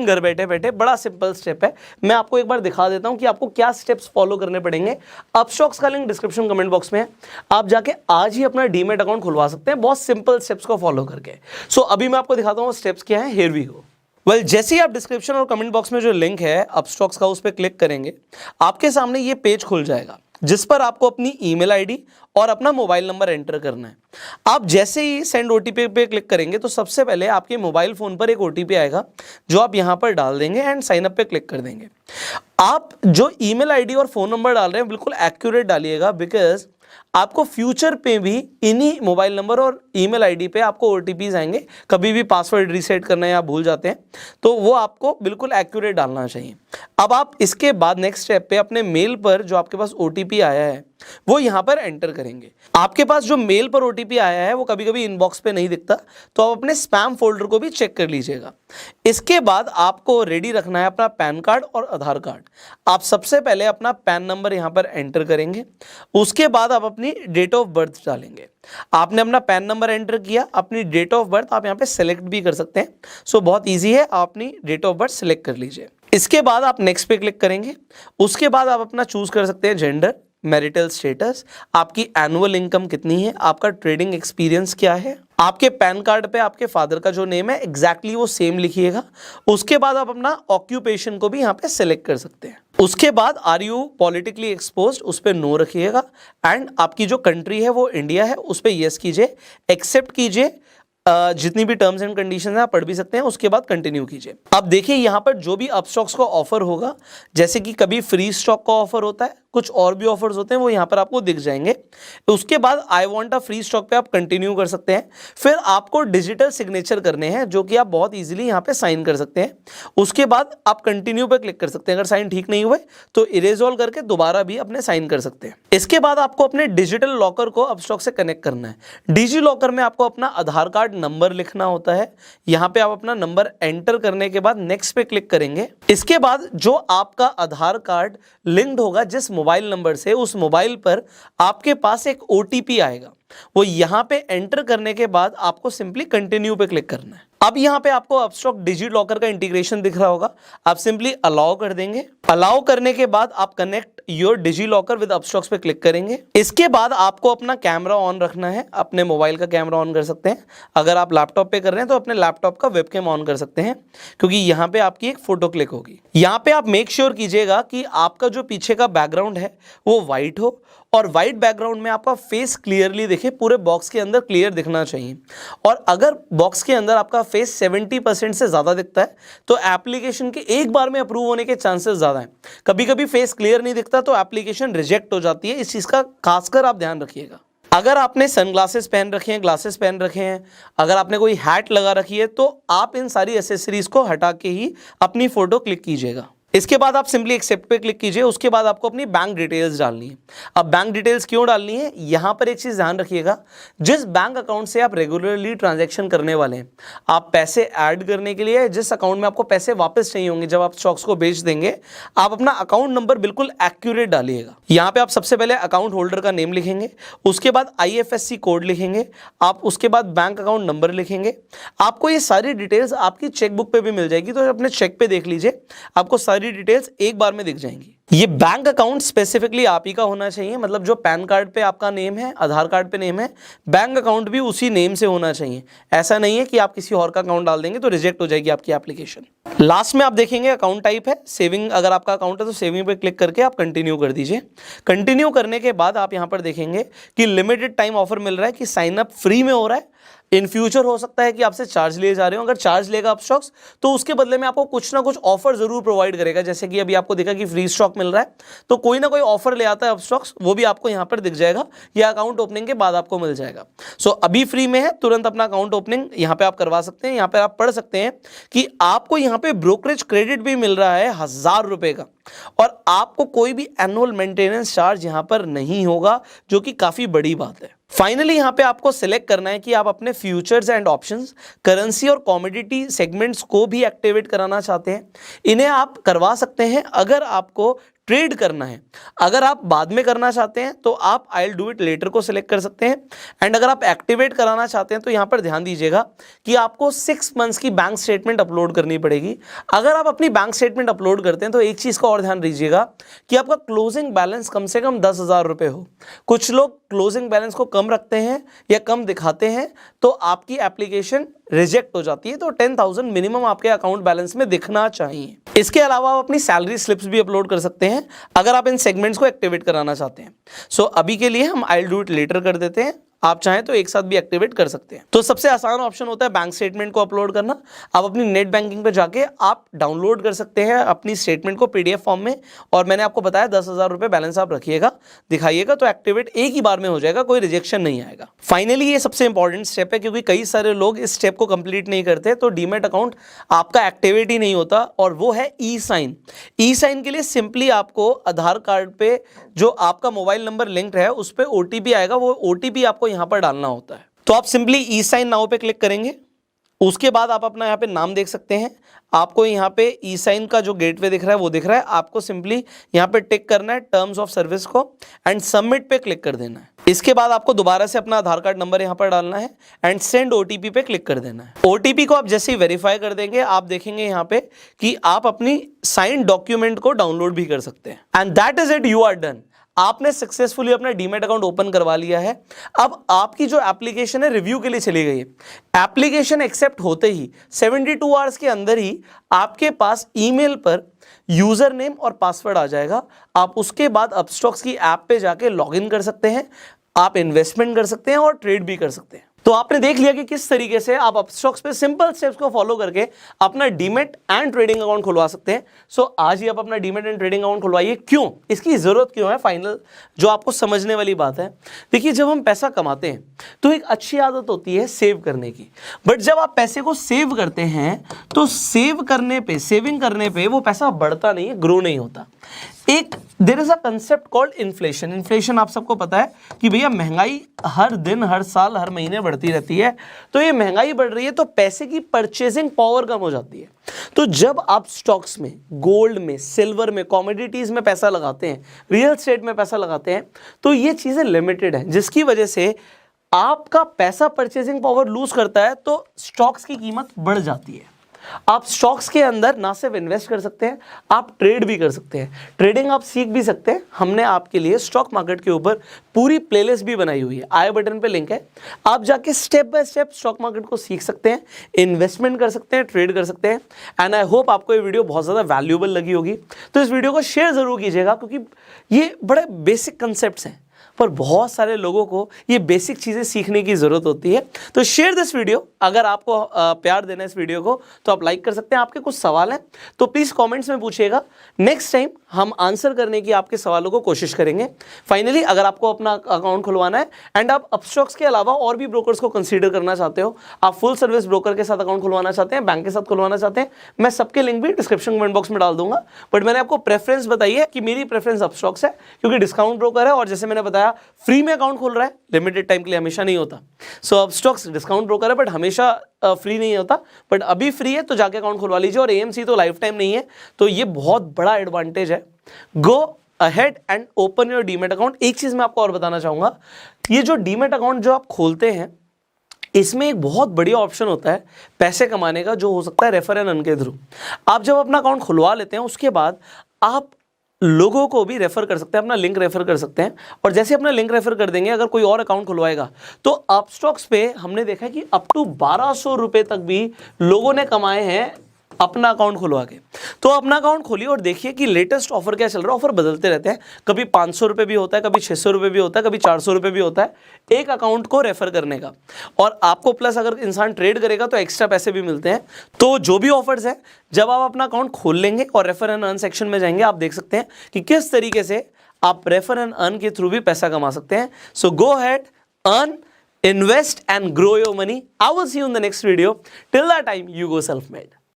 घर बैठे बैठे बड़ा सिंपल स्टेप है, मैं आपको एक बार दिखा देता हूं कि आपको क्या स्टेप्स फॉलो करने पड़ेंगे। अपस्टॉक्स का लिंक डिस्क्रिप्शन कमेंट बॉक्स में है, आप जाके आज ही अपना डीमैट अकाउंट खुलवा सकते हैं बहुत सिंपल स्टेप्स को फॉलो करके। सो अभी मैं आपको दिखाता हूं स्टेप्स क्या है। Here we go. वेल, जैसे ही आप डिस्क्रिप्शन और कमेंट बॉक्स में जो लिंक है अपस्टॉक्स का उस पर क्लिक करेंगे, आपके सामने ये पेज खुल जाएगा जिस पर आपको अपनी ईमेल आईडी और अपना मोबाइल नंबर एंटर करना है। आप जैसे ही सेंड ओटीपी पे क्लिक करेंगे तो सबसे पहले आपके मोबाइल फोन पर एक ओटीपी आएगा जो आप यहां पर डाल देंगे एंड साइन अप पे क्लिक कर देंगे। आप जो ईमेल आईडी और फोन नंबर डाल रहे हैं बिल्कुल एक्यूरेट डालिएगा, बिकॉज आपको फ्यूचर पे भी इन्हीं मोबाइल नंबर और ईमेल आईडी पे आपको ओटीपीज आएंगे। कभी भी पासवर्ड रीसेट करना है या भूल जाते हैं तो वो आपको बिल्कुल एक्यूरेट डालना चाहिए। अब आप इसके बाद नेक्स्ट स्टेप पे अपने मेल पर जो आपके पास ओटीपी आया है वो यहां पर एंटर करेंगे। आपके पास जो मेल पर ओटीपी आया है वो कभी कभी इनबॉक्स पे नहीं दिखता, तो आप अपने स्पैम फोल्डर को भी चेक कर लीजिएगा। इसके बाद आपको रेडी रखना है अपना पैन कार्ड और आधार कार्ड। आप सबसे पहले अपना पैन नंबर यहां पर एंटर करेंगे, उसके बाद आप अपनी डेट ऑफ बर्थ डालेंगे। आपने अपना पैन नंबर एंटर किया, अपनी डेट ऑफ बर्थ आप यहां पे सेलेक्ट भी कर सकते हैं। सो बहुत ईजी है, आप अपनी डेट ऑफ बर्थ सेलेक्ट कर लीजिए। इसके बाद आप नेक्स्ट पे क्लिक करेंगे, उसके बाद आप अपना चूज कर सकते हैं जेंडर, मैरिटल स्टेटस, आपकी एनुअल इनकम कितनी है, आपका ट्रेडिंग एक्सपीरियंस क्या है। आपके पैन कार्ड पे आपके फादर का जो नेम है एग्जैक्टली वो सेम लिखिएगा। उसके बाद आप अपना ऑक्यूपेशन को भी यहाँ पे सिलेक्ट कर सकते हैं। उसके बाद आर यू पॉलिटिकली एक्सपोज्ड, उस पर नो रखिएगा एंड आपकी जो कंट्री है वो इंडिया है, उस पर यस कीजिए, एक्सेप्ट कीजिए। जितनी भी टर्म्स एंड कंडीशंस हैं आप पढ़ भी सकते हैं, उसके बाद कंटिन्यू कीजिए। अब देखिए यहाँ पर जो भी अपस्टॉक्स का ऑफर होगा, जैसे कि कभी फ्री स्टॉक का ऑफर होता है, कुछ और भी ऑफर्स होते हैं, वो यहाँ पर आपको दिख जाएंगे। उसके बाद I want a free stock पे आप कंटिन्यू कर सकते हैं। फिर आपको डिजिटल सिग्नेचर करने हैं जो कि आप बहुत इजीली यहाँ पे साइन कर सकते हैं। उसके बाद आप कंटिन्यू पे क्लिक कर सकते हैं। अगर साइन ठीक नहीं हुए तो इरेज ऑल करके दोबारा भी अपने साइन कर सकते हैं। इसके बाद आपको अपने डिजिटल लॉकर को अपस्टॉक से कनेक्ट करना है। डिजी लॉकर में आपको अपना आधार कार्ड नंबर लिखना होता है। यहाँ पे आप अपना नंबर एंटर करने के बाद नेक्स्ट पे क्लिक करेंगे। इसके बाद जो आपका आधार कार्ड लिंक्ड होगा जिस मोबाइल नंबर से, उस मोबाइल पर आपके पास एक ओटीपी आएगा। वो यहां पे एंटर करने के बाद आपको सिंपली कंटिन्यू पे क्लिक करना है। अब यहां पे आपको अपस्टॉक डिजी लॉकर का इंटीग्रेशन दिख रहा होगा, आप सिंपली अलाउ कर देंगे। अलाउ करने के बाद आप connect your digi locker with Upstox पे क्लिक करेंगे। इसके बाद आपको अपना कैमरा ऑन रखना है। अपने मोबाइल का कैमरा ऑन कर सकते हैं, अगर आप लैपटॉप पे कर रहे हैं तो अपने लैपटॉप का वेबकैम ऑन कर सकते हैं, क्योंकि यहाँ पे आपकी एक फोटो क्लिक होगी। यहाँ पे आप मेक श्योर कीजिएगा कि आपका जो पीछे का बैकग्राउंड है वो व्हाइट हो और व्हाइट बैकग्राउंड में आपका फेस क्लियरली दिखे, पूरे बॉक्स के अंदर क्लियर दिखना चाहिए। और अगर बॉक्स के अंदर आपका फेस 70% से ज़्यादा दिखता है तो एप्लीकेशन के एक बार में अप्रूव होने के चांसेस ज़्यादा हैं। कभी कभी फेस क्लियर नहीं दिखता तो एप्लीकेशन रिजेक्ट हो जाती है, इस चीज़ का खासकर आप ध्यान रखिएगा। अगर आपने सनग्लासेस पहन रखे हैं, ग्लासेस पहन रखे हैं, अगर आपने कोई हैट लगा रखी है तो आप इन सारी एसेसरीज को हटा के ही अपनी फोटो क्लिक कीजिएगा। इसके बाद आप सिंपली एक्सेप्ट पे क्लिक कीजिए। उसके बाद आपको अपनी बैंक डिटेल्स डालनी है। अब बैंक डिटेल्स क्यों डालनी है, यहां पर एक चीज ध्यान रखिएगा, जिस बैंक अकाउंट से आप रेगुलरली ट्रांजैक्शन करने वाले हैं, आप पैसे ऐड करने के लिए जिस अकाउंट में आपको पैसे वापस चाहिए होंगे जब आप स्टॉक्स को बेच देंगे, आप अपना अकाउंट नंबर बिल्कुल एक्यूरेट डालिएगा। यहाँ पे आप सबसे पहले अकाउंट होल्डर का नेम लिखेंगे, उसके बाद IFSC कोड लिखेंगे, आप उसके बाद बैंक अकाउंट नंबर लिखेंगे। आपको ये सारी डिटेल्स आपकी चेकबुक पे भी मिल जाएगी, तो अपने चेक पे देख लीजिए, आपको सारी डिटेल्स एक बार में दिख जाएंगी। ये बैंक अकाउंट स्पेसिफिकली आप ही का होना चाहिए, मतलब जो पैन कार्ड पे आपका नेम है, आधार कार्ड पे नेम है, बैंक अकाउंट भी उसी नेम से होना चाहिए। ऐसा नहीं है कि आप किसी और का अकाउंट डाल देंगे तो रिजेक्ट हो जाएगी आपकी एप्लीकेशन। लास्ट में आप देखेंगे अकाउंट टाइप है सेविंग, अगर आपका अकाउंट है तो सेविंग पे क्लिक करके आप कंटिन्यू कर दीजिए। कंटिन्यू करने के बाद आप यहां पर देखेंगे कि लिमिटेड टाइम ऑफर मिल रहा है कि साइन अप फ्री में हो रहा है। इन फ्यूचर हो सकता है कि आपसे चार्ज लिए जा रहे हो, अगर चार्ज लेगा अपस्टॉक्स तो उसके बदले में आपको कुछ ना कुछ ऑफर जरूर प्रोवाइड करेगा। जैसे कि अभी आपको देखा कि फ्री स्टॉक मिल रहा है तो कोई ना कोई ऑफर ले आता है अपस्टॉक्स, वो भी आपको यहां पर दिख जाएगा या अकाउंट ओपनिंग के बाद आपको मिल जाएगा। सो अभी फ्री में है, तुरंत अपना अकाउंट ओपनिंग यहां पे आप करवा सकते हैं। यहां पे आप पढ़ सकते हैं कि आपको यहां पे ब्रोकरेज क्रेडिट भी मिल रहा है 1000 रुपए का, और आपको कोई भी एनुअल मेंटेनेंस चार्ज यहां पर नहीं होगा, जो कि काफी बड़ी बात है। फाइनली यहां पे आपको सिलेक्ट करना है कि आप अपने फ्यूचर्स एंड ऑप्शंस, करेंसी और कमोडिटी सेगमेंट्स को भी एक्टिवेट कराना चाहते हैं। इन्हें आप करवा सकते हैं अगर आपको ट्रेड करना है, अगर आप बाद में करना चाहते हैं तो आप I will do it later को सिलेक्ट कर सकते हैं। एंड अगर आप एक्टिवेट कराना चाहते हैं तो यहाँ पर ध्यान दीजिएगा कि आपको 6 मंथ्स की बैंक स्टेटमेंट अपलोड करनी पड़ेगी। अगर आप अपनी बैंक स्टेटमेंट अपलोड करते हैं तो एक चीज़ का और ध्यान दीजिएगा कि आपका क्लोजिंग बैलेंस कम से कम 10,000 रुपये हो। कुछ लोग क्लोजिंग बैलेंस को कम रखते हैं या कम दिखाते हैं तो आपकी एप्लीकेशन रिजेक्ट हो जाती है। तो 10,000 मिनिमम आपके अकाउंट बैलेंस में दिखना चाहिए। इसके अलावा आप अपनी सैलरी स्लिप्स भी अपलोड कर सकते हैं अगर आप इन सेगमेंट्स को एक्टिवेट कराना चाहते हैं। सो अभी के लिए हम I will do it later कर देते हैं, आप चाहें तो एक साथ भी एक्टिवेट कर सकते हैं। तो सबसे आसान ऑप्शन होता है बैंक स्टेटमेंट को अपलोड करना। आप अपनी नेट बैंकिंग पे जाके आप डाउनलोड कर सकते हैं अपनी स्टेटमेंट को पीडीएफ फॉर्म में, और मैंने आपको बताया 10,000 रुपये बैलेंस आप रखिएगा, दिखाइएगा, तो एक्टिवेट एक ही बार में हो जाएगा, कोई रिजेक्शन नहीं आएगा। फाइनली ये सबसे इंपॉर्टेंट स्टेप है, क्योंकि कई सारे लोग इस स्टेप को कंप्लीट नहीं करते तो डीमैट अकाउंट आपका एक्टिवेट ही नहीं होता, और वो है ई साइन। ई साइन के लिए सिंपली आपको आधार कार्ड पे जो आपका मोबाइल नंबर लिंक्ड है उस पर ओटीपी आएगा, वो ओटीपी आपको यहां पर डालना होता है। तो आप सिंपली ई साइन नाउ पे क्लिक करेंगे। उसके बाद आप अपना यहाँ पे नाम देख सकते हैं, आपको यहाँ पे ई साइन का जो गेटवे दिख रहा है वो दिख रहा है, आपको सिंपली यहाँ पे टिक करना है टर्म्स ऑफ सर्विस को एंड सबमिट पे क्लिक कर देना है। इसके बाद आपको दोबारा से अपना आधार कार्ड नंबर यहाँ पर डालना है एंड सेंड ओटीपी पे क्लिक कर देना है। ओटीपी को आप जैसे ही वेरीफाई कर देंगे आप देखेंगे यहाँ पे कि आप अपनी साइन डॉक्यूमेंट को डाउनलोड भी कर सकते हैं। And that is it, you are done. आपने सक्सेसफुली अपना डीमैट अकाउंट ओपन करवा लिया है। अब आपकी जो एप्लीकेशन है रिव्यू के लिए चली गई है। एप्लीकेशन एक्सेप्ट होते ही 72 आवर्स के अंदर ही आपके पास ईमेल पर यूजर नेम और पासवर्ड आ जाएगा। आप उसके बाद अपस्टॉक्स की ऐप पे जाके लॉगिन कर सकते हैं, आप इन्वेस्टमेंट कर सकते हैं और ट्रेड भी कर सकते हैं। तो आपने देख लिया कि किस तरीके से आप अपस्टॉक्स पे सिंपल स्टेप्स को फॉलो करके अपना डीमैट एंड ट्रेडिंग अकाउंट खुलवा सकते हैं। सो आज ही आप अपना डीमैट एंड ट्रेडिंग अकाउंट खुलवाइए। क्यों, इसकी जरूरत क्यों है, फाइनल जो आपको समझने वाली बात है। देखिए, जब हम पैसा कमाते हैं तो एक अच्छी आदत होती है सेव करने की, बट जब आप पैसे को सेव करते हैं तो सेविंग करने पे वो पैसा बढ़ता नहीं है, ग्रो नहीं होता। एक there is a concept called inflation. Inflation आप सबको पता है कि भैया महंगाई हर दिन, हर साल, हर महीने बढ़ती रहती है। तो ये महंगाई बढ़ रही है तो पैसे की परचेजिंग पावर कम हो जाती है। तो जब आप स्टॉक्स में, गोल्ड में, सिल्वर में, कमोडिटीज में पैसा लगाते हैं, रियल एस्टेट में पैसा लगाते हैं, तो ये चीजें लिमिटेड है, जिसकी वजह से आपका पैसा परचेजिंग पावर लूज करता है तो स्टॉक्स की कीमत बढ़ जाती है। आप स्टॉक्स के अंदर ना सिर्फ इन्वेस्ट कर सकते हैं, आप ट्रेड भी कर सकते हैं। ट्रेडिंग आप सीख भी सकते हैं। हमने आपके लिए स्टॉक मार्केट के ऊपर पूरी प्लेलिस्ट भी बनाई हुई है, आई बटन पे लिंक है, आप जाके step by step stock market को सीख सकते हैं, इन्वेस्टमेंट कर सकते हैं, ट्रेड कर सकते हैं। एंड आई होप आपको ये वीडियो बहुत ज़्यादा वैल्यूएबल लगी होगी। तो इस वीडियो को शेयर जरूर कीजिएगा, क्योंकि ये बड़े बेसिक कंसेप्ट्स हैं पर बहुत सारे लोगों को ये बेसिक चीज़ें सीखने की ज़रूरत होती है। तो शेयर दिस वीडियो। अगर आपको प्यार देना है इस वीडियो को तो आप लाइक कर सकते हैं। आपके कुछ सवाल हैं तो प्लीज़ कमेंट्स में पूछिएगा, नेक्स्ट टाइम हम आंसर करने की आपके सवालों को कोशिश करेंगे। फाइनली, अगर आपको अपना अकाउंट खुलवाना है एंड आप अपस्टॉक्स के अलावा और भी ब्रोकर्स को कंसीडर करना चाहते हो, आप फुल सर्विस ब्रोकर के साथ अकाउंट खुलवाना चाहते हैं, बैंक के साथ खुलवाना चाहते हैं, मैं सबके लिंक भी डिस्क्रिप्शन कमेंट बॉक्स में डाल दूंगा। बट मैंने आपको प्रेफरेंस बताई है कि मेरी प्रेफरेंस अपस्टॉक्स है, क्योंकि डिस्काउंट ब्रोकर है और जैसे मैंने बताया फ्री में अकाउंट खोल रहा है, लिमिटेड टाइम के लिए, हमेशा नहीं होता। सो अपस्टॉक्स डिस्काउंट ब्रोकर है बट हमेशा फ्री नहीं होता, बट अभी फ्री है तो जाके अकाउंट खुलवा लीजिए। और एएमसी तो लाइफ टाइम नहीं है, तो ये बहुत बड़ा एडवांटेज है। Go ahead and open your demat account. एक चीज मैं आपको और बताना चाहूंगा, ये जो डीमैट अकाउंट जो आप खोलते हैं इसमें एक बहुत बढ़िया ऑप्शन होता है पैसे कमाने का, जो हो सकता है रेफर एंड अर्न के थ्रू। आप जब अपना अकाउंट खुलवा लेते हैं उसके बाद आप लोगों को भी रेफर कर सकते हैं, अपना लिंक रेफर कर सकते हैं। और जैसे अपना लिंक रेफर कर देंगे, अगर कोई और अकाउंट खुलवाएगा तो अपस्टॉक्स पे हमने देखा है कि अप टू 1200 रुपए तक भी लोगों ने कमाए हैं अपना अकाउंट खुलवा के। तो अपना अकाउंट खोलिए और देखिए कि लेटेस्ट ऑफर क्या चल रहा है। ऑफर बदलते रहते हैं, कभी 500 रुपये भी होता है, कभी 600 रुपये भी होता है, कभी 400 रुपये भी होता है एक अकाउंट को रेफर करने का। और आपको प्लस अगर इंसान ट्रेड करेगा तो एक्स्ट्रा पैसे भी मिलते हैं। तो जो भी ऑफर्स है, जब आप अपना अकाउंट खोल लेंगे और रेफर एंड अर्न सेक्शन में जाएंगे, आप देख सकते हैं कि किस तरीके से आप रेफर एंड अर्न के थ्रू भी पैसा कमा सकते हैं। So go ahead, earn, invest and grow your money. I will see you in the next video. Till that time, you go self-made.